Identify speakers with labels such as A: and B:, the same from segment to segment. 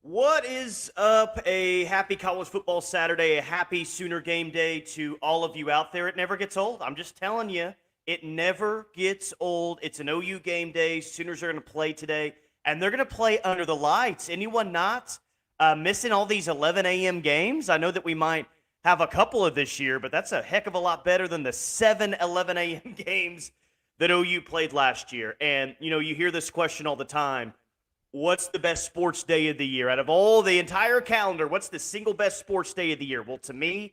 A: What is up? A happy college football Saturday, a happy Sooner game day to all of you out there. It never gets old. I'm just telling you, it never gets old. It's an OU game day. Sooners are going to play today, and they're going to play under the lights. Anyone not missing all these 11 a.m. games? I know that we might have a couple of this year, but that's a heck of a lot better than the 11 a.m. games that OU played last year. And, you hear this question all the time. What's the best sports day of the year? Out of all the entire calendar, what's the single best sports day of the year? Well, to me,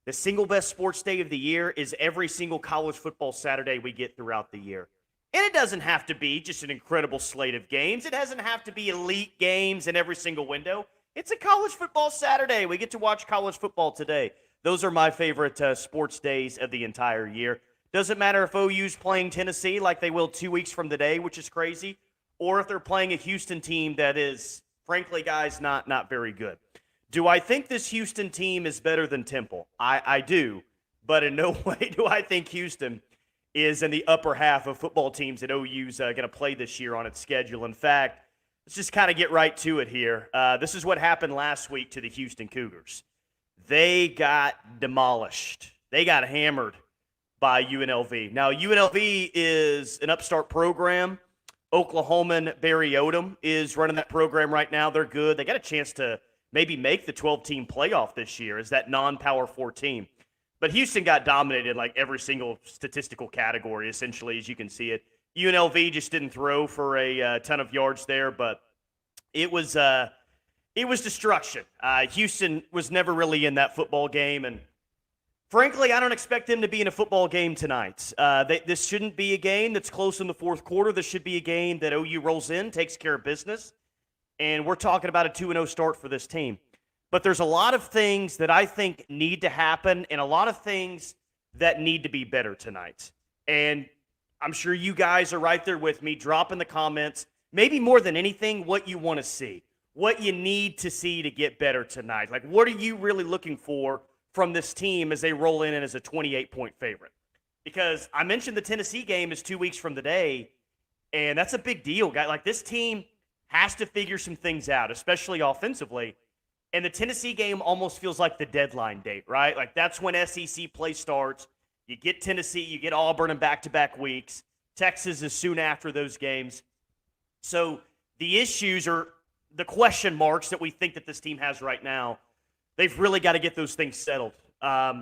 A: the single best sports day of the year is every single college football Saturday we get throughout the year. And it doesn't have to be just an incredible slate of games. It doesn't have to be elite games in every single window. It's a college football Saturday. We get to watch college football today. Those are my favorite sports days of the entire year. Doesn't matter if OU's playing Tennessee like they will 2 weeks from today, which is crazy, or if they're playing a Houston team that is, frankly, guys, not very good. Do I think this Houston team is better than Temple? I do, but in no way do I think Houston is in the upper half of football teams that OU's going to play this year on its schedule. In fact, let's just kind of get right to it here. This is what happened last week to the Houston Cougars. They got demolished. They got hammered by UNLV. Now, UNLV is an upstart program. Oklahoman Barry Odom is running that program right now. They're good. They got a chance to maybe make the 12-team playoff this year as that non-Power 4 team. But Houston got dominated like every single statistical category, essentially, as you can see it. UNLV just didn't throw for a ton of yards there, but it was destruction. Houston was never really in that football game, and frankly, I don't expect them to be in a football game tonight. This shouldn't be a game that's close in the fourth quarter. This should be a game that OU rolls in, takes care of business, and we're talking about a 2-0 start for this team. But there's a lot of things that I think need to happen and a lot of things that need to be better tonight. And I'm sure you guys are right there with me. Drop in the comments, maybe more than anything, what you want to see, what you need to see to get better tonight. Like, what are you really looking for from this team as they roll in as a 28-point favorite? Because I mentioned the Tennessee game is 2 weeks from today, and that's a big deal, guy. Like, this team has to figure some things out, especially offensively. And the Tennessee game almost feels like the deadline date, right? Like, that's when SEC play starts. You get Tennessee, you get Auburn in back-to-back weeks. Texas is soon after those games. So the issues or the question marks that we think that this team has right now, they've really got to get those things settled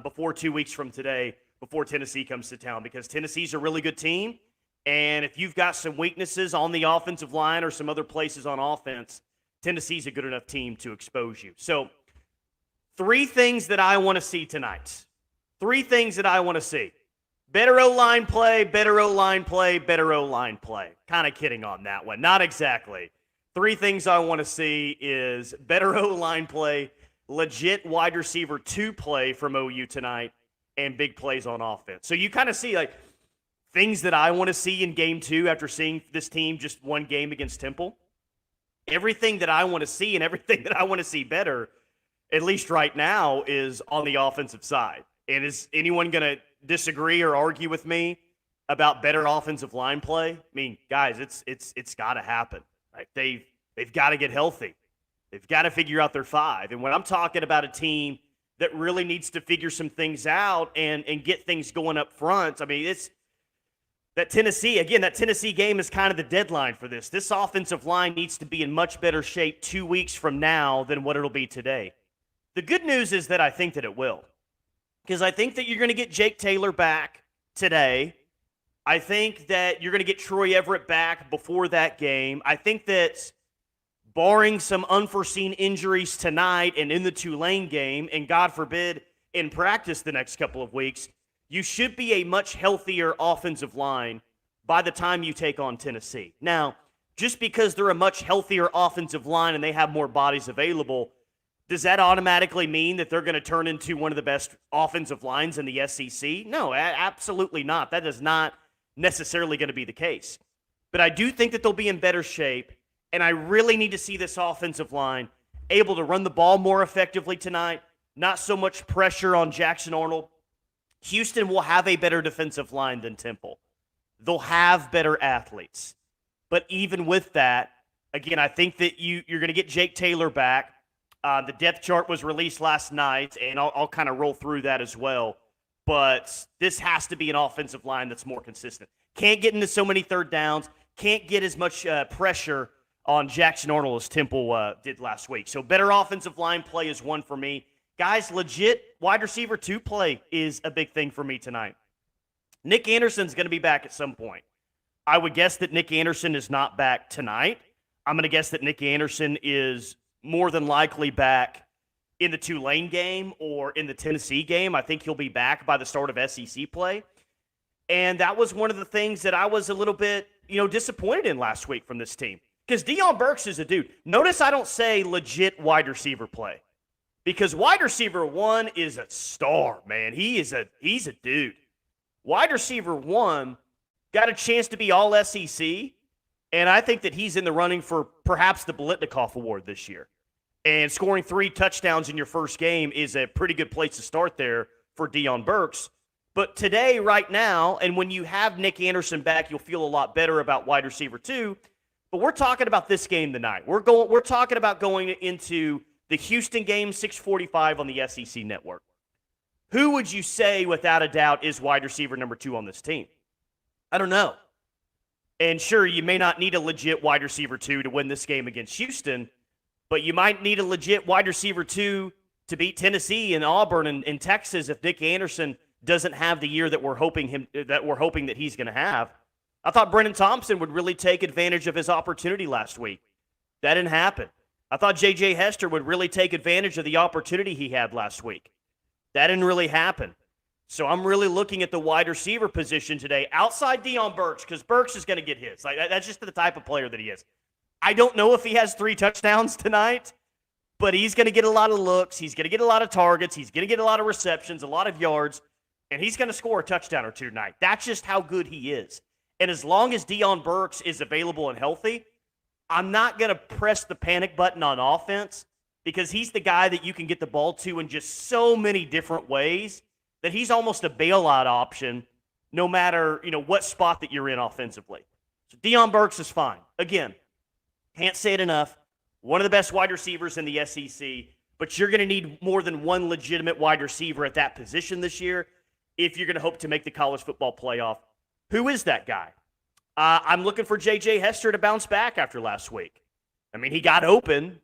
A: before 2 weeks from today, before Tennessee comes to town, because Tennessee's a really good team. And if you've got some weaknesses on the offensive line or some other places on offense, Tennessee's a good enough team to expose you. So 3 things that I want to see tonight. 3 things that I want to see. Better O-line play, better O-line play, better O-line play. Kind of kidding on that one. Not exactly. 3 things I want to see is better O-line play, legit wide receiver 2 play from OU tonight, and big plays on offense. So you kind of see like things that I want to see in game 2 after seeing this team just one game against Temple. Everything that I want to see and everything that I want to see better, at least right now, is on the offensive side. And is anyone going to disagree or argue with me about better offensive line play? I mean, guys, it's got to happen. Right? They've got to get healthy. They've got to figure out their 5. And when I'm talking about a team that really needs to figure some things out and get things going up front, I mean, it's that Tennessee game is kind of the deadline for this. This offensive line needs to be in much better shape 2 weeks from now than what it'll be today. The good news is that I think that it will, because I think that you're going to get Jake Taylor back today. I think that you're going to get Troy Everett back before that game. I think that barring some unforeseen injuries tonight and in the Tulane game, and God forbid in practice the next couple of weeks, you should be a much healthier offensive line by the time you take on Tennessee. Now, just because they're a much healthier offensive line and they have more bodies available, does that automatically mean that they're going to turn into one of the best offensive lines in the SEC? No, absolutely not. That is not necessarily going to be the case. But I do think that they'll be in better shape, and I really need to see this offensive line able to run the ball more effectively tonight, not so much pressure on Jackson Arnold. Houston will have a better defensive line than Temple. They'll have better athletes. But even with that, Again, I think that you're going to get Jake Taylor back. The depth chart was released last night, and I'll kind of roll through that as well. But this has to be an offensive line that's more consistent. Can't get into so many third downs. Can't get as much pressure on Jackson Arnold as Temple did last week. So better offensive line play is one for me. Guys, legit wide receiver 2 play is a big thing for me tonight. Nick Anderson's going to be back at some point. I would guess that Nick Anderson is not back tonight. I'm going to guess that Nick Anderson is more than likely back in the Tulane game or in the Tennessee game. I think he'll be back by the start of SEC play. And that was one of the things that I was a little bit, disappointed in last week from this team. Because Deion Burks is a dude. Notice I don't say legit wide receiver play. Because wide receiver 1 is a star, man. He's a dude. Wide receiver 1 got a chance to be all SEC, and I think that he's in the running for perhaps the Biletnikoff Award this year. And scoring 3 touchdowns in your first game is a pretty good place to start there for Deion Burks. But today, right now, and when you have Nick Anderson back, you'll feel a lot better about wide receiver 2. But we're talking about this game tonight. We're talking about going into the Houston game, 6:45 on the SEC network. Who would you say, without a doubt, is wide receiver number 2 on this team? I don't know. And sure, you may not need a legit wide receiver 2 to win this game against Houston, but you might need a legit wide receiver 2 to beat Tennessee and Auburn and Texas if Nick Anderson doesn't have the year that we're hoping that he's going to have. I thought Brennan Thompson would really take advantage of his opportunity last week. That didn't happen. I thought J.J. Hester would really take advantage of the opportunity he had last week. That didn't really happen. So I'm really looking at the wide receiver position today outside Deion Burks, because Burks is going to get his. That's just the type of player that he is. I don't know if he has 3 touchdowns tonight, but he's going to get a lot of looks. He's going to get a lot of targets. He's going to get a lot of receptions, a lot of yards, and he's going to score a touchdown or 2 tonight. That's just how good he is. And as long as Deion Burks is available and healthy, I'm not going to press the panic button on offense, because he's the guy that you can get the ball to in just so many different ways that he's almost a bailout option no matter, what spot that you're in offensively. So Deion Burks is fine. Again, can't say it enough. One of the best wide receivers in the SEC, but you're going to need more than one legitimate wide receiver at that position this year if you're going to hope to make the college football playoff. Who is that guy? I'm looking for J.J. Hester to bounce back after last week. I mean, he got open.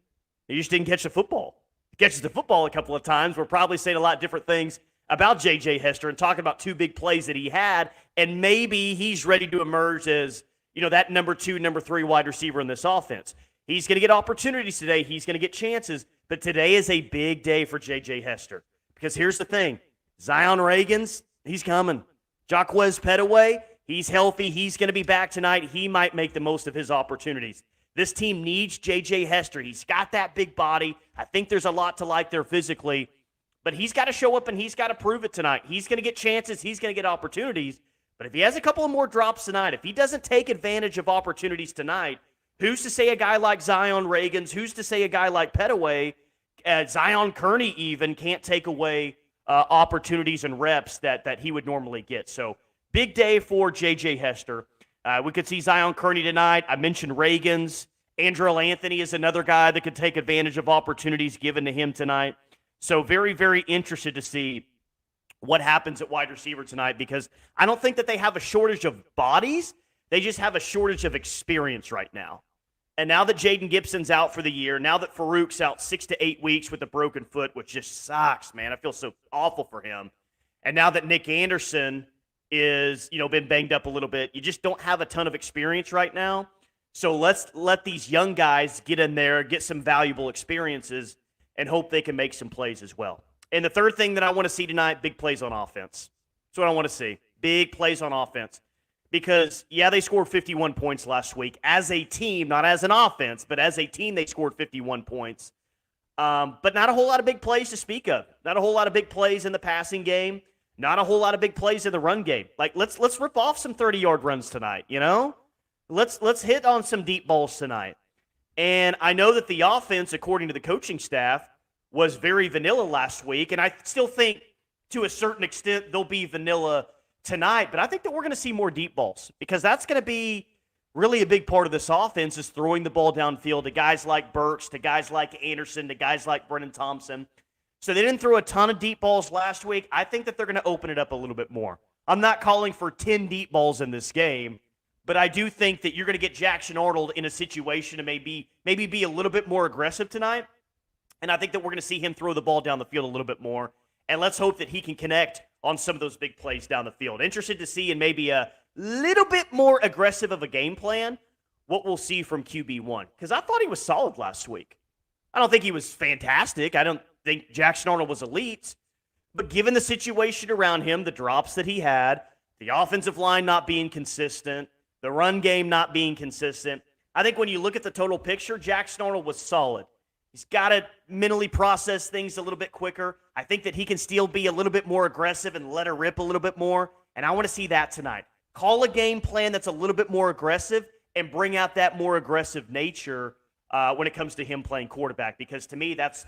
A: He just didn't catch the football. He catches the football a couple of times. We're probably saying a lot of different things about J.J. Hester and talking about 2 big plays that he had, and maybe he's ready to emerge as, that number 2, number 3 wide receiver in this offense. He's going to get opportunities today. He's going to get chances, but today is a big day for J.J. Hester, because here's the thing. Zion Reagans, he's coming. Jaquez Petaway, he's healthy. He's going to be back tonight. He might make the most of his opportunities. This team needs J.J. Hester. He's got that big body. I think there's a lot to like there physically, but he's got to show up and he's got to prove it tonight. He's going to get chances. He's going to get opportunities, but if he has a couple of more drops tonight, if he doesn't take advantage of opportunities tonight, who's to say a guy like Zion Reagans, who's to say a guy like Petaway, Zion Kearney even can't take away opportunities and reps that he would normally get. So big day for J.J. Hester. We could see Zion Kearney tonight. I mentioned Reagans. Andrell Anthony is another guy that could take advantage of opportunities given to him tonight. So very, very interested to see what happens at wide receiver tonight, because I don't think that they have a shortage of bodies. They just have a shortage of experience right now. And now that Jaden Gibson's out for the year, now that Farouk's out 6 to 8 weeks with a broken foot, which just sucks, man. I feel so awful for him. And now that Nick Anderson is, been banged up a little bit, you just don't have a ton of experience right now. So let's let these young guys get in there, get some valuable experiences, and hope they can make some plays as well. And the third thing that I want to see tonight, big plays on offense. That's what I want to see. Big plays on offense. Because, yeah, they scored 51 points last week as a team, not as an offense, but as a team they scored 51 points. But not a whole lot of big plays to speak of. Not a whole lot of big plays in the passing game. Not a whole lot of big plays in the run game. Like, let's rip off some 30-yard runs tonight, Let's hit on some deep balls tonight. And I know that the offense, according to the coaching staff, was very vanilla last week, and I still think to a certain extent they'll be vanilla tonight, but I think that we're going to see more deep balls, because that's going to be really a big part of this offense is throwing the ball downfield to guys like Burks, to guys like Anderson, to guys like Brennan Thompson. So they didn't throw a ton of deep balls last week. I think that they're going to open it up a little bit more. I'm not calling for 10 deep balls in this game, but I do think that you're going to get Jackson Arnold in a situation to maybe be a little bit more aggressive tonight. And I think that we're going to see him throw the ball down the field a little bit more. And let's hope that he can connect on some of those big plays down the field. Interested to see in maybe a little bit more aggressive of a game plan what we'll see from QB1. Because I thought he was solid last week. I don't think he was fantastic. I don't think Jackson Arnold was elite. But given the situation around him, the drops that he had, the offensive line not being consistent, the run game not being consistent, I think when you look at the total picture, Jackson Arnold was solid. He's got to mentally process things a little bit quicker. I think that he can still be a little bit more aggressive and let her rip a little bit more. And I want to see that tonight. Call a game plan that's a little bit more aggressive and bring out that more aggressive nature when it comes to him playing quarterback. Because to me, that's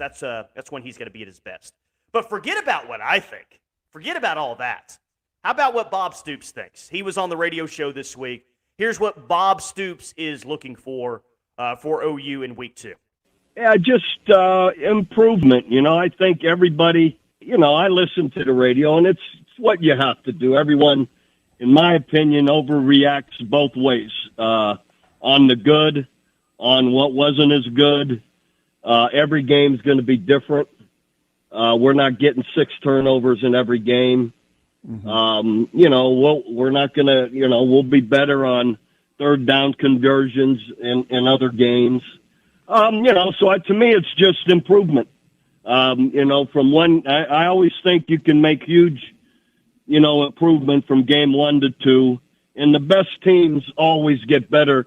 A: when he's going to be at his best. But forget about what I think. Forget about all that. How about what Bob Stoops thinks? He was on the radio show this week. Here's what Bob Stoops is looking for OU in week 2.
B: Yeah, just improvement. I think everybody, I listen to the radio, and it's what you have to do. Everyone, in my opinion, overreacts both ways. On the good, on what wasn't as good. Every game's going to be different. We're not getting 6 turnovers in every game. Mm-hmm. We're not going to, we'll be better on third down conversions in other games. So to me, it's just improvement. From one, I always think you can make huge, improvement from game 1 to 2. And the best teams always get better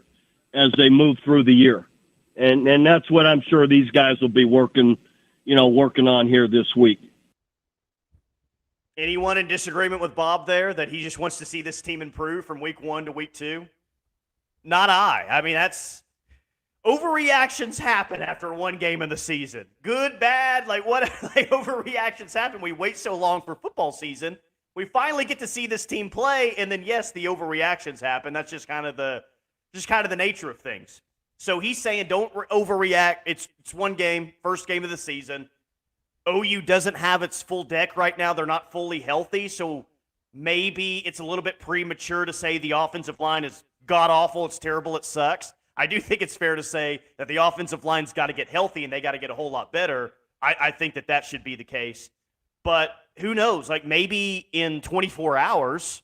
B: as they move through the year. And that's what I'm sure these guys will be working on here this week.
A: Anyone in disagreement with Bob there that he just wants to see this team improve from week 1 to week 2? Not I. I mean, overreactions happen after one game in the season. Good, bad, overreactions happen. We wait so long for football season. We finally get to see this team play, and then yes, the overreactions happen. That's just kind of the nature of things. So he's saying don't overreact. It's one game, first game of the season. OU doesn't have its full deck right now. They're not fully healthy, so maybe it's a little bit premature to say the offensive line is god-awful, it's terrible, it sucks. I do think it's fair to say that the offensive line's got to get healthy and they got to get a whole lot better. I think that should be the case. But who knows? Maybe in 24 hours,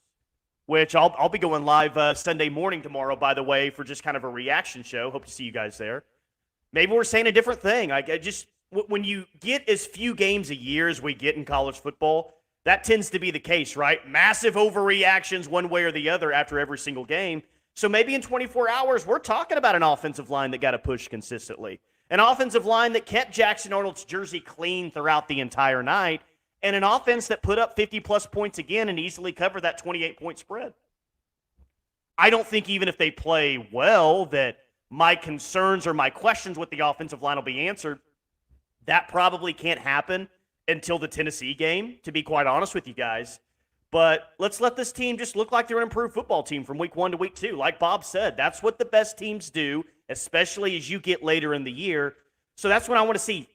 A: which I'll be going live Sunday morning tomorrow, by the way, for just kind of a reaction show. Hope to see you guys there. Maybe we're saying a different thing. When you get as few games a year as we get in college football, that tends to be the case, right? Massive overreactions one way or the other after every single game. So maybe in 24 hours, we're talking about an offensive line that got to push consistently. An offensive line that kept Jackson Arnold's jersey clean throughout the entire night. And an offense that put up 50-plus points again and easily covered that 28-point spread. I don't think even if they play well that my concerns or my questions with the offensive line will be answered. That probably can't happen until the Tennessee game, to be quite honest with you guys. But let's let this team just look like they're an improved football team from week 1 to week 2. Like Bob said, that's what the best teams do, especially as you get later in the year. So that's what I want to see.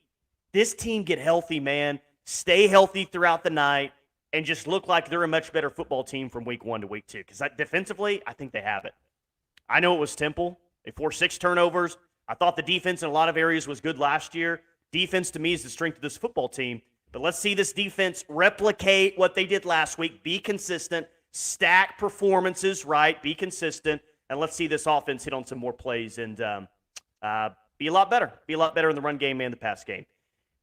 A: This team get healthy, man. Stay healthy throughout the night and just look like they're a much better football team from week 1 to week 2. Because defensively, I think they have it. I know it was Temple. They forced 6 turnovers. I thought the defense in a lot of areas was good last year. Defense, to me, is the strength of this football team. But let's see this defense replicate what they did last week. Be consistent. Stack performances, right? Be consistent. And let's see this offense hit on some more plays and be a lot better. Be a lot better in the run game and the pass game.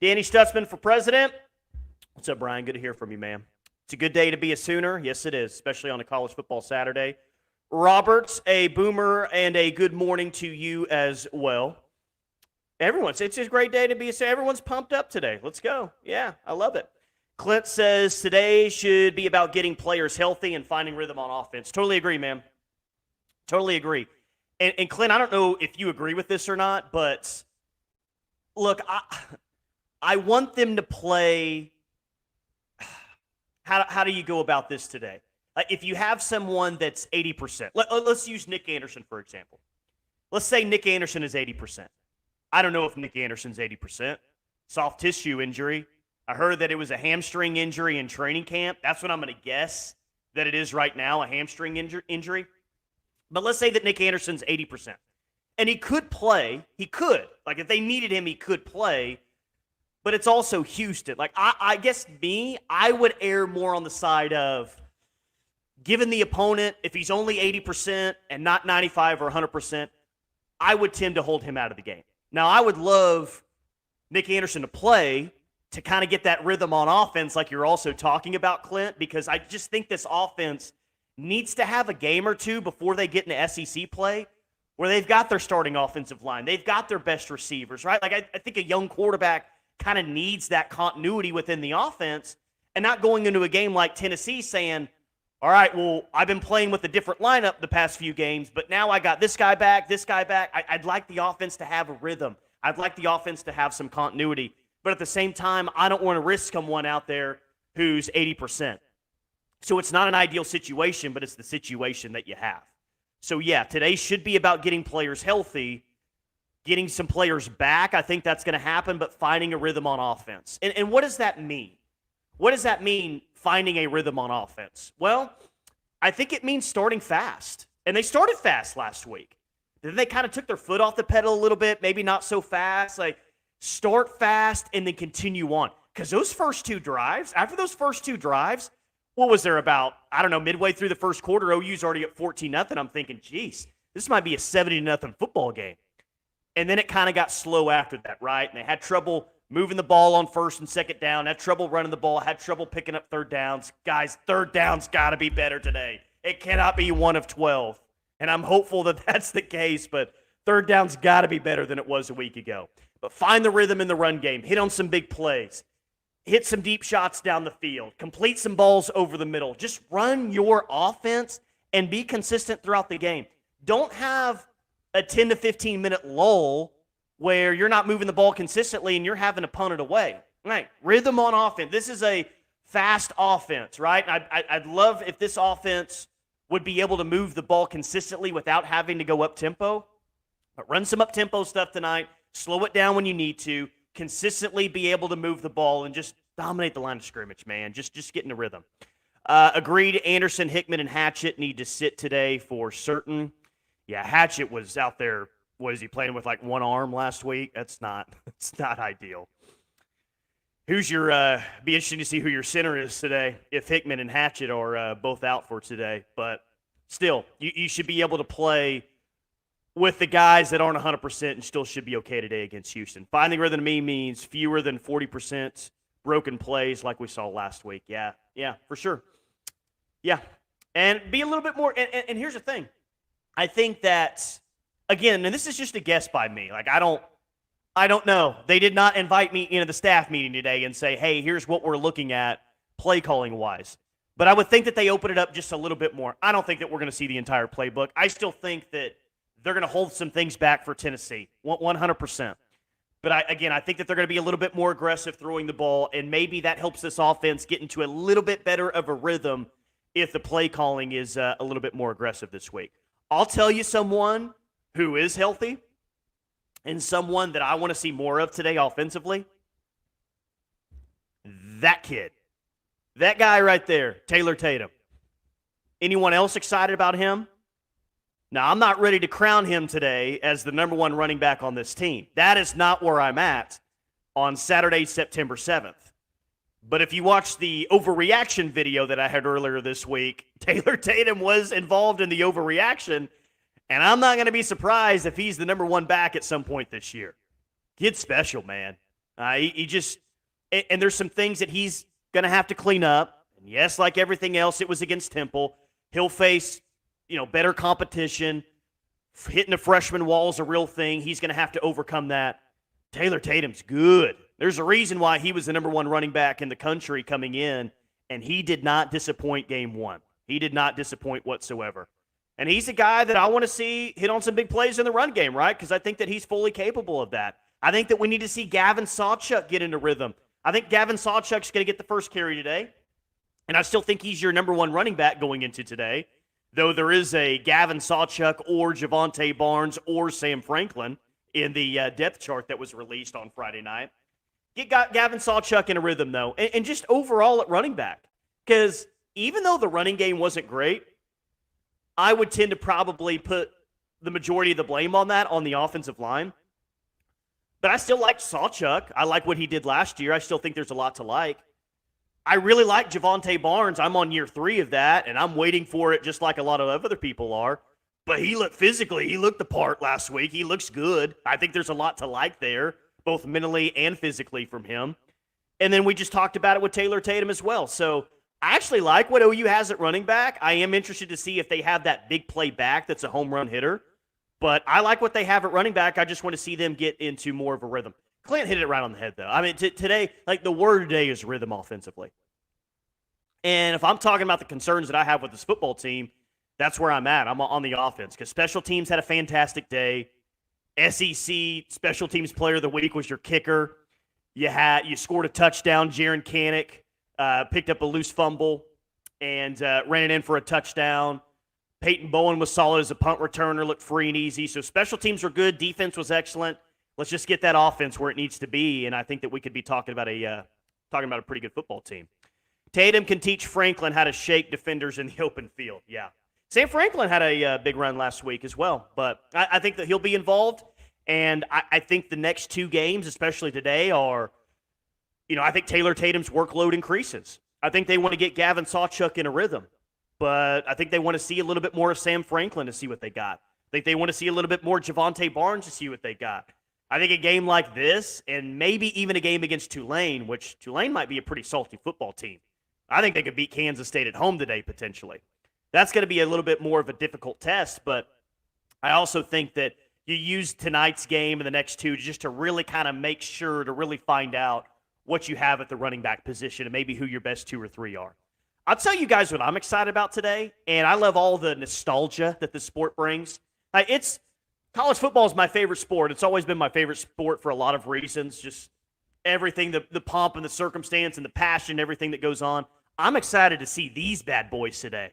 A: Danny Stutzman for president. What's up, Brian? Good to hear from you, man. It's a good day to be a Sooner. Yes, it is, especially on a college football Saturday. Roberts, a boomer, and a good morning to you as well. It's a great day to be a Sooner. Everyone's pumped up today. Let's go. Yeah, I love it. Clint says today should be about getting players healthy and finding rhythm on offense. Totally agree, man. Totally agree. And Clint, I don't know if you agree with this or not, but look, I want them to play. How do you go about this today? If you have someone that's 80%, let's use Nick Anderson, for example. Let's say Nick Anderson is 80%. I don't know if Nick Anderson's 80%. Soft tissue injury. I heard that it was a hamstring injury in training camp. That's what I'm going to guess that it is right now, a hamstring injury. But let's say that Nick Anderson's 80%. And he could play. He could. Like, if they needed him, he could play. But it's also Houston. Like, I guess I would err more on the side of given the opponent, if he's only 80% and not 95 or 100%, I would tend to hold him out of the game. Now, I would love Nick Anderson to play to kind of get that rhythm on offense like you're also talking about, Clint, because I just think this offense needs to have a game or two before they get into SEC play where they've got their starting offensive line. They've got their best receivers, right? Like, I think a young quarterback kind of needs that continuity within the offense and not going into a game like Tennessee saying, all right, well, I've been playing with a different lineup the past few games, but now I got this guy back, this guy back. I'd like the offense to have a rhythm. I'd like the offense to have some continuity. But at the same time, I don't want to risk someone out there who's 80%. So it's not an ideal situation, but it's the situation that you have. So, yeah, today should be about getting players healthy, getting some players back. I think that's going to happen, but finding a rhythm on offense. And what does that mean? What does that mean, finding a rhythm on offense? Well, I think it means starting fast. And they started fast last week. Then they kind of took their foot off the pedal a little bit, maybe not so fast. Like, start fast and then continue on. Because those first two drives, after those first two drives, what was there about, I don't know, midway through the first quarter, OU's already at 14-0. I'm thinking, geez, this might be a 70-0 football game. And then it kind of got slow after that, right? And they had trouble moving the ball on first and second down, had trouble running the ball, had trouble picking up third downs. Guys, third downs got to be better today. It cannot be 1 of 12. And I'm hopeful that that's the case, but third down's got to be better than it was a week ago. But find the rhythm in the run game. Hit on some big plays. Hit some deep shots down the field. Complete some balls over the middle. Just run your offense and be consistent throughout the game. Don't have a 10 to 15-minute lull where you're not moving the ball consistently and you're having to punt it away. Right? Rhythm on offense. This is a fast offense, right? I'd love if this offense would be able to move the ball consistently without having to go up-tempo. But run some up-tempo stuff tonight. Slow it down when you need to. Consistently be able to move the ball and just dominate the line of scrimmage, man. Just get in the rhythm. Agreed, Anderson, Hickman, and Hatchett need to sit today for certain. Yeah, Hatchett was out there. Was he playing with like one arm last week? It's not ideal. Who's your be interesting to see who your center is today if Hickman and Hatchett are both out for today. But still, you should be able to play with the guys that aren't 100% and still should be okay today against Houston. Finding rhythm to me means fewer than 40% broken plays like we saw last week. Yeah, for sure. Yeah, and be a little bit more. And here's the thing. I think that, again, and this is just a guess by me. Like, I don't know. They did not invite me into the staff meeting today and say, hey, here's what we're looking at play calling wise. But I would think that they open it up just a little bit more. I don't think that we're going to see the entire playbook. I still think that they're going to hold some things back for Tennessee, 100%. But I think that they're going to be a little bit more aggressive throwing the ball, and maybe that helps this offense get into a little bit better of a rhythm if the play calling is a little bit more aggressive this week. I'll tell you someone who is healthy and someone that I want to see more of today offensively. That kid. That guy right there, Taylor Tatum. Anyone else excited about him? Now, I'm not ready to crown him today as the number one running back on this team. That is not where I'm at on Saturday, September 7th. But if you watch the overreaction video that I had earlier this week, Taylor Tatum was involved in the overreaction, and I'm not going to be surprised if he's the number one back at some point this year. Kid's special, man. He just – and there's some things that he's going to have to clean up. And yes, like everything else, it was against Temple. He'll face – better competition. Hitting the freshman wall is a real thing. He's going to have to overcome that. Taylor Tatum's good. There's a reason why he was the number one running back in the country coming in, and he did not disappoint game one. He did not disappoint whatsoever. And he's a guy that I want to see hit on some big plays in the run game, right? Because I think that he's fully capable of that. I think that we need to see Gavin Sawchuk get into rhythm. I think Gavin Sawchuk's going to get the first carry today. And I still think he's your number one running back going into today, though there is a Gavin Sawchuk or Javonte Barnes or Sam Franklin in the depth chart that was released on Friday night. Get Gavin Sawchuk in a rhythm, though, and just overall at running back. Because even though the running game wasn't great, I would tend to probably put the majority of the blame on that on the offensive line. But I still like Sawchuk. I like what he did last year. I still think there's a lot to like. I really like Javonte Barnes. I'm on year 3 of that, and I'm waiting for it just like a lot of other people are. But he looked the part last week. He looks good. I think there's a lot to like there, both mentally and physically from him. And then we just talked about it with Taylor Tatum as well. So I actually like what OU has at running back. I am interested to see if they have that big play back that's a home run hitter. But I like what they have at running back. I just want to see them get into more of a rhythm. Clint hit it right on the head, though. I mean, today, like the word today is rhythm offensively. And if I'm talking about the concerns that I have with this football team, that's where I'm at. I'm on the offense because special teams had a fantastic day. SEC Special Teams Player of the Week was your kicker. You scored a touchdown. Jaron Kanik picked up a loose fumble and ran it in for a touchdown. Peyton Bowen was solid as a punt returner, looked free and easy. So special teams were good. Defense was excellent. Let's just get that offense where it needs to be, and I think that we could be talking about a pretty good football team. Tatum can teach Franklin how to shake defenders in the open field. Yeah. Sam Franklin had a big run last week as well, but I think that he'll be involved, and I think the next 2 games, especially today, are, I think Taylor Tatum's workload increases. I think they want to get Gavin Sawchuk in a rhythm, but I think they want to see a little bit more of Sam Franklin to see what they got. I think they want to see a little bit more Javonte Barnes to see what they got. I think a game like this, and maybe even a game against Tulane, which Tulane might be a pretty salty football team. I think they could beat Kansas State at home today, potentially. That's going to be a little bit more of a difficult test, but I also think that you use tonight's game and the next 2 just to really kind of make sure to really find out what you have at the running back position and maybe who your best 2 or 3 are. I'll tell you guys what I'm excited about today, and I love all the nostalgia that the sport brings. College football is my favorite sport. It's always been my favorite sport for a lot of reasons, just everything, the pomp and the circumstance and the passion, everything that goes on. I'm excited to see these bad boys today.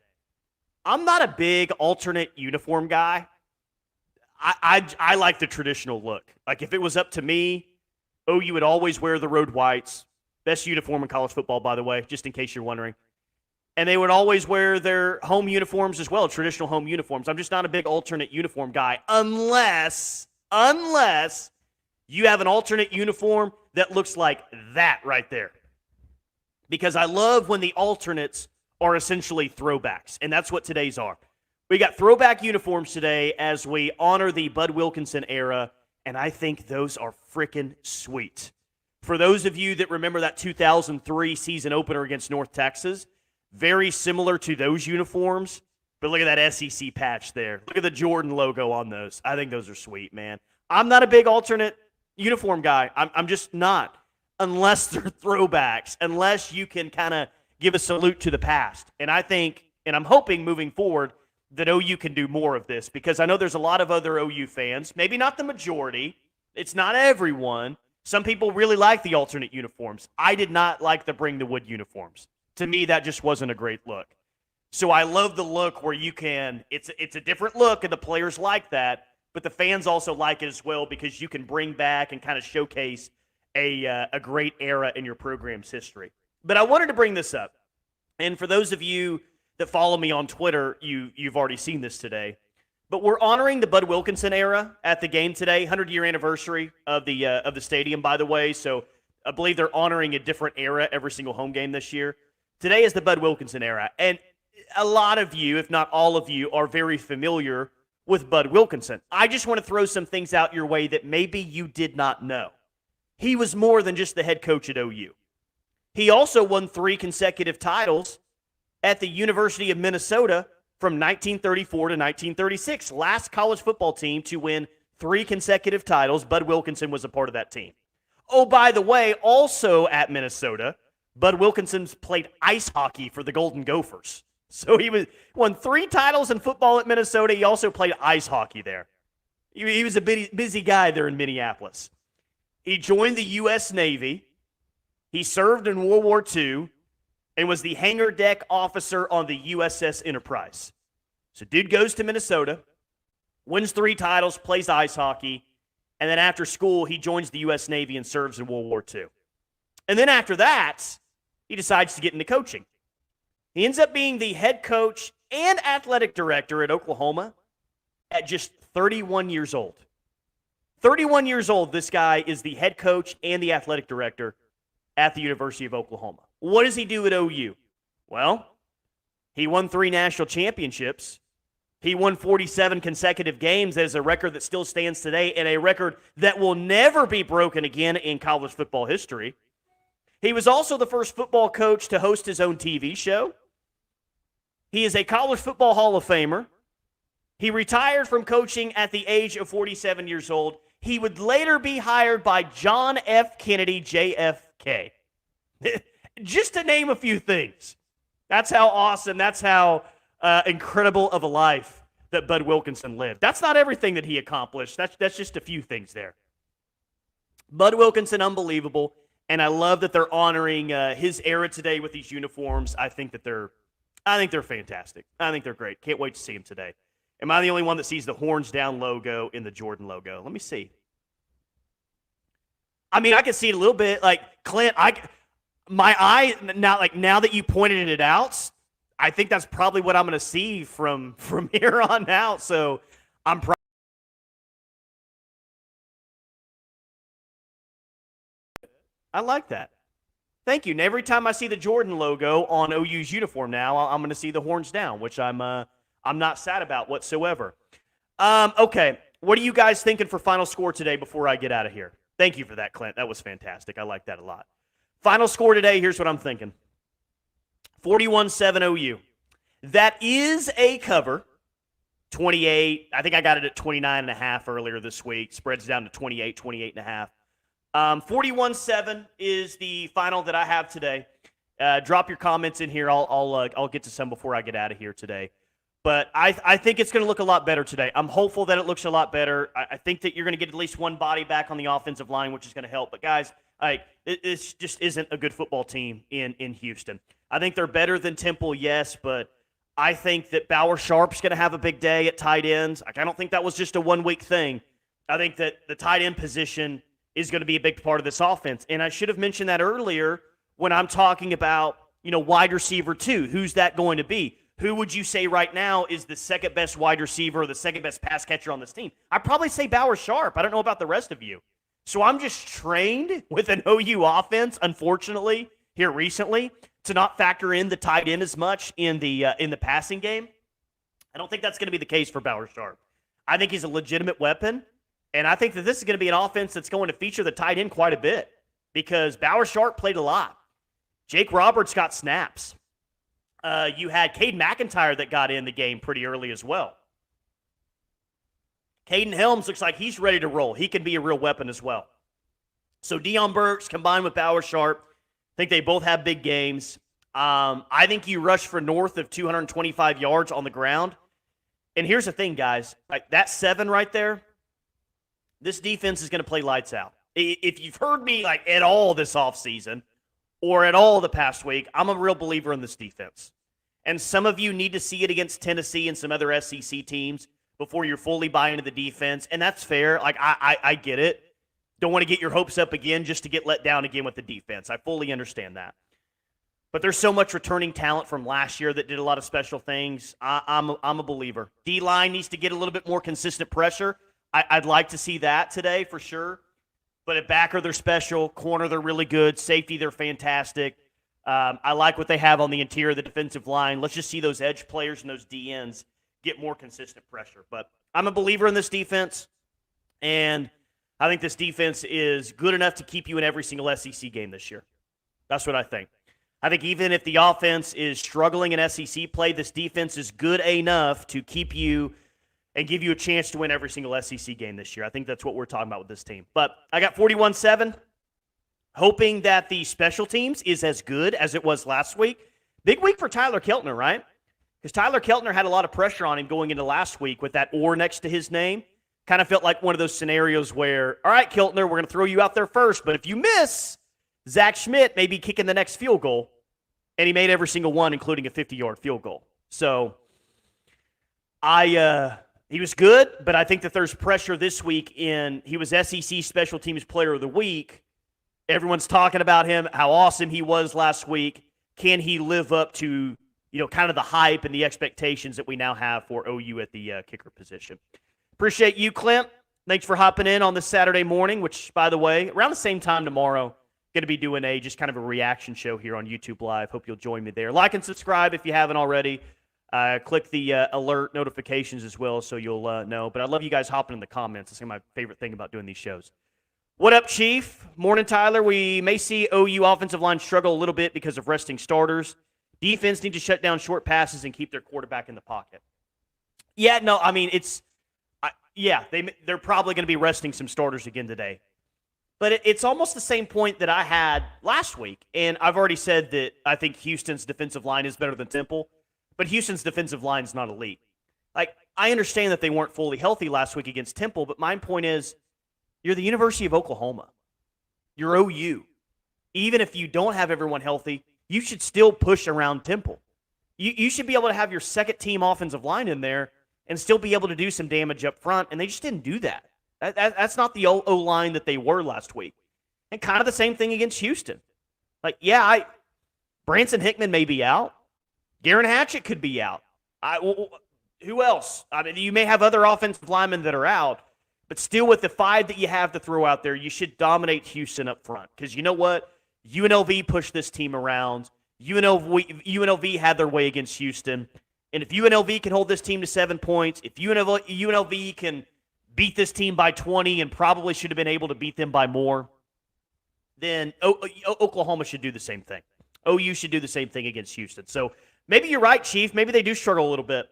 A: I'm not a big alternate uniform guy. I like the traditional look. Like if it was up to me, OU would always wear the road whites. Best uniform in college football, by the way, just in case you're wondering. And they would always wear their home uniforms as well, traditional home uniforms. I'm just not a big alternate uniform guy unless you have an alternate uniform that looks like that right there. Because I love when the alternates are essentially throwbacks, and that's what today's are. We got throwback uniforms today as we honor the Bud Wilkinson era, and I think those are freaking sweet. For those of you that remember that 2003 season opener against North Texas, very similar to those uniforms, but look at that SEC patch there. Look at the Jordan logo on those. I think those are sweet, man. I'm not a big alternate uniform guy. I'm just not, unless they're throwbacks, unless you can kind of give a salute to the past. And I think, and I'm hoping moving forward, that OU can do more of this, because I know there's a lot of other OU fans, maybe not the majority. It's not everyone. Some people really like the alternate uniforms. I did not like the Bring the Wood uniforms. To me, that just wasn't a great look. So I love the look where you can, it's a different look, and the players like that, but the fans also like it as well because you can bring back and kind of showcase a great era in your program's history. But I wanted to bring this up, and for those of you that follow me on Twitter, you've already seen this today, but we're honoring the Bud Wilkinson era at the game today, 100-year anniversary of the stadium, by the way, so I believe they're honoring a different era every single home game this year. Today is the Bud Wilkinson era, and a lot of you, if not all of you, are very familiar with Bud Wilkinson. I just want to throw some things out your way that maybe you did not know. He was more than just the head coach at OU. He also won 3 consecutive titles at the University of Minnesota from 1934 to 1936. Last college football team to win 3 consecutive titles. Bud Wilkinson was a part of that team. Oh, by the way, also at Minnesota, Bud Wilkinson played ice hockey for the Golden Gophers. So he won 3 titles in football at Minnesota. He also played ice hockey there. He was a busy guy there in Minneapolis. He joined the U.S. Navy. He served in World War II. and was the hangar deck officer on the USS Enterprise. So dude goes to Minnesota, wins 3 titles, plays ice hockey, and then after school, he joins the U.S. Navy and serves in World War II. And then after that, he decides to get into coaching. He ends up being the head coach and athletic director at Oklahoma at just 31 years old. 31 years old, this guy is the head coach and the athletic director at the University of Oklahoma. What does he do at OU? Well, he won 3 national championships. He won 47 consecutive games. That is a record that still stands today and a record that will never be broken again in college football history. He was also the first football coach to host his own TV show. He is a college football Hall of Famer. He retired from coaching at the age of 47 years old. He would later be hired by John F. Kennedy, JFK. Just to name a few things. That's how awesome, that's how incredible of a life that Bud Wilkinson lived. That's not everything that he accomplished. That's just a few things there. Bud Wilkinson, unbelievable. And I love that they're honoring his era today with these uniforms. I think they're fantastic. I think they're great. Can't wait to see them today. Am I the only one that sees the horns down logo in the Jordan logo? Let me see. I mean, I can see it a little bit. Like, Clint, my eye, now that you pointed it out, I think that's probably what I'm going to see from here on out. So I'm probably. I like that. Thank you. And every time I see the Jordan logo on OU's uniform now, I'm going to see the horns down, which I'm not sad about whatsoever. Okay, what are you guys thinking for final score today before I get out of here? Thank you for that, Clint. That was fantastic. I like that a lot. Final score today, here's what I'm thinking. 41-7 OU. That is a cover. 28. I think I got it at 29.5 earlier this week. Spreads down to 28, 28.5. 41-7 is the final that I have today. Drop your comments in here. I'll get to some before I get out of here today. But I think it's going to look a lot better today. I'm hopeful that it looks a lot better. I think that you're going to get at least one body back on the offensive line, which is going to help. But, guys, this just isn't a good football team in Houston. I think they're better than Temple, yes, but I think that Bauer Sharp's going to have a big day at tight ends. I don't think that was just a one-week thing. I think that the tight end position is going to be a big part of this offense. And I should have mentioned that earlier when I'm talking about, wide receiver 2. Who's that going to be? Who would you say right now is the second best wide receiver or the second best pass catcher on this team? I'd probably say Bauer Sharp. I don't know about the rest of you. So I'm just trained with an OU offense, unfortunately, here recently, to not factor in the tight end as much in the passing game. I don't think that's going to be the case for Bauer Sharp. I think he's a legitimate weapon, and I think that this is going to be an offense that's going to feature the tight end quite a bit because Bauer Sharp played a lot. Jake Roberts got snaps. You had Cade McIntyre that got in the game pretty early as well. Caden Helms looks like he's ready to roll. He can be a real weapon as well. So Deion Burks combined with Bauer Sharp, I think they both have big games. I think you rush for north of 225 yards on the ground. And here's the thing, guys. Like that 7 right there, this defense is going to play lights out. If you've heard me at all this offseason or at all the past week, I'm a real believer in this defense. And some of you need to see it against Tennessee and some other SEC teams before you're fully buying into the defense. And that's fair. I get it. Don't want to get your hopes up again just to get let down again with the defense. I fully understand that. But there's so much returning talent from last year that did a lot of special things. I'm a believer. D-line needs to get a little bit more consistent pressure. I'd like to see that today for sure. But at backer, they're special. Corner, they're really good. Safety, they're fantastic. I like what they have on the interior of the defensive line. Let's just see those edge players and those DNs get more consistent pressure. But I'm a believer in this defense, and I think this defense is good enough to keep you in every single SEC game this year. That's what I think. I think even if the offense is struggling in SEC play, this defense is good enough to keep you and give you a chance to win every single SEC game this year. I think that's what we're talking about with this team. But I got 41-7, hoping that the special teams is as good as it was last week. Big week for Tyler Keltner, right? Because Tyler Keltner had a lot of pressure on him going into last week with that or next to his name. Kind of felt like one of those scenarios where, all right, Keltner, we're going to throw you out there first, but if you miss, Zach Schmidt may be kicking the next field goal. and he made every single one, including a 50-yard field goal. So he was good, but I think that there's pressure this week he was SEC Special Teams Player of the Week. Everyone's talking about him, how awesome he was last week. Can he live up to, kind of the hype and the expectations that we now have for OU at the kicker position? Appreciate you, Clint. Thanks for hopping in on this Saturday morning, which, by the way, around the same time tomorrow, going to be doing just kind of a reaction show here on YouTube Live. Hope you'll join me there. Like and subscribe if you haven't already. Click the alert notifications as well so you'll know. But I love you guys hopping in the comments. That's my favorite thing about doing these shows. What up, Chief? Morning, Tyler. We may see OU offensive line struggle a little bit because of resting starters. Defense need to shut down short passes and keep their quarterback in the pocket. Yeah, no, I mean, they're probably going to be resting some starters again today. But it's almost the same point that I had last week. And I've already said that I think Houston's defensive line is better than Temple. But Houston's defensive line is not elite. I understand that they weren't fully healthy last week against Temple, but my point is, you're the University of Oklahoma. You're OU. Even if you don't have everyone healthy, you should still push around Temple. You should be able to have your second-team offensive line in there and still be able to do some damage up front, and they just didn't do that. That's not the O-line that they were last week. And kind of the same thing against Houston. Branson Hickman may be out. Garen Hatchett could be out. Who else? I mean, you may have other offensive linemen that are out, but still with the 5 that you have to throw out there, you should dominate Houston up front. Because you know what? UNLV pushed this team around. UNLV had their way against Houston. And if UNLV can hold this team to 7 points, if UNLV can beat this team by 20 and probably should have been able to beat them by more, then Oklahoma should do the same thing. OU should do the same thing against Houston. So maybe you're right, Chief. Maybe they do struggle a little bit.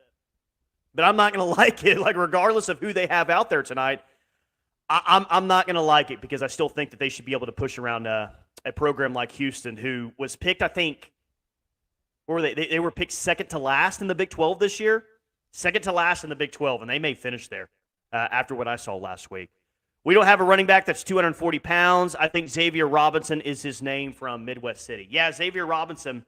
A: But I'm not going to like it. Regardless of who they have out there tonight, I'm not going to like it because I still think that they should be able to push around a program like Houston, who was picked, I think, where were they? They were picked second to last in the Big 12 this year. Second to last in the Big 12, and they may finish there after what I saw last week. We don't have a running back that's 240 pounds. I think Xavier Robinson is his name from Midwest City. Yeah, Xavier Robinson.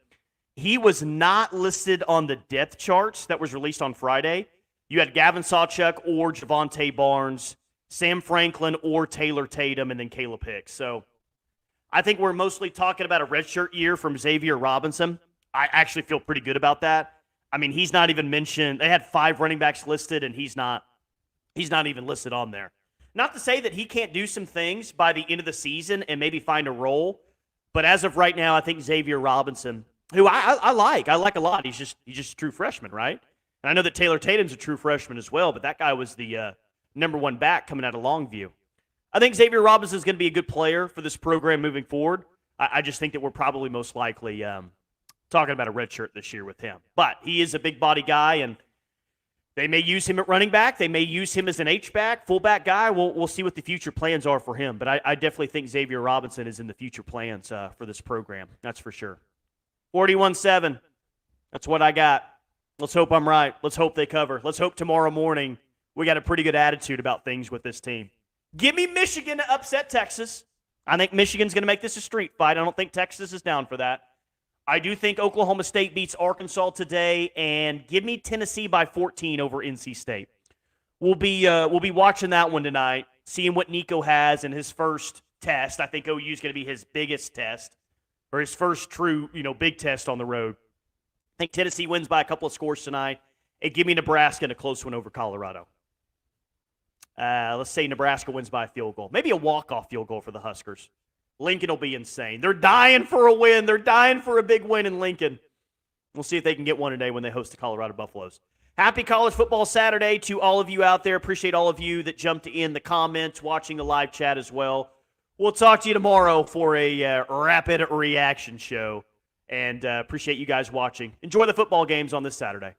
A: He was not listed on the depth charts that was released on Friday. You had Gavin Sawchuk or Javonte Barnes, Sam Franklin or Taylor Tatum, and then Caleb Hicks. So I think we're mostly talking about a redshirt year from Xavier Robinson. I actually feel pretty good about that. I mean, he's not even mentioned. They had 5 running backs listed, and he's not even listed on there. Not to say that he can't do some things by the end of the season and maybe find a role, but as of right now, I think Xavier Robinson, who I like a lot. He's just a true freshman, right? And I know that Taylor Tatum's a true freshman as well, but that guy was the number 1 back coming out of Longview. I think Xavier Robinson is going to be a good player for this program moving forward. I just think that we're probably most likely talking about a red shirt this year with him. But he is a big body guy, and they may use him at running back. They may use him as an H-back, fullback guy. We'll see what the future plans are for him. But I definitely think Xavier Robinson is in the future plans for this program. That's for sure. 41-7. That's what I got. Let's hope I'm right. Let's hope they cover. Let's hope tomorrow morning we got a pretty good attitude about things with this team. Give me Michigan to upset Texas. I think Michigan's going to make this a street fight. I don't think Texas is down for that. I do think Oklahoma State beats Arkansas today, and give me Tennessee by 14 over NC State. We'll be watching that one tonight, seeing what Nico has in his first test. I think OU is going to be his biggest test, or his first true, big test on the road. I think Tennessee wins by a couple of scores tonight, and give me Nebraska in a close one over Colorado. Let's say Nebraska wins by a field goal, maybe a walk-off field goal for the Huskers. Lincoln will be insane. They're dying for a win. They're dying for a big win in Lincoln. We'll see if they can get one today when they host the Colorado Buffaloes. Happy College Football Saturday to all of you out there. Appreciate all of you that jumped in the comments, watching the live chat as well. We'll talk to you tomorrow for a rapid reaction show. And appreciate you guys watching. Enjoy the football games on this Saturday.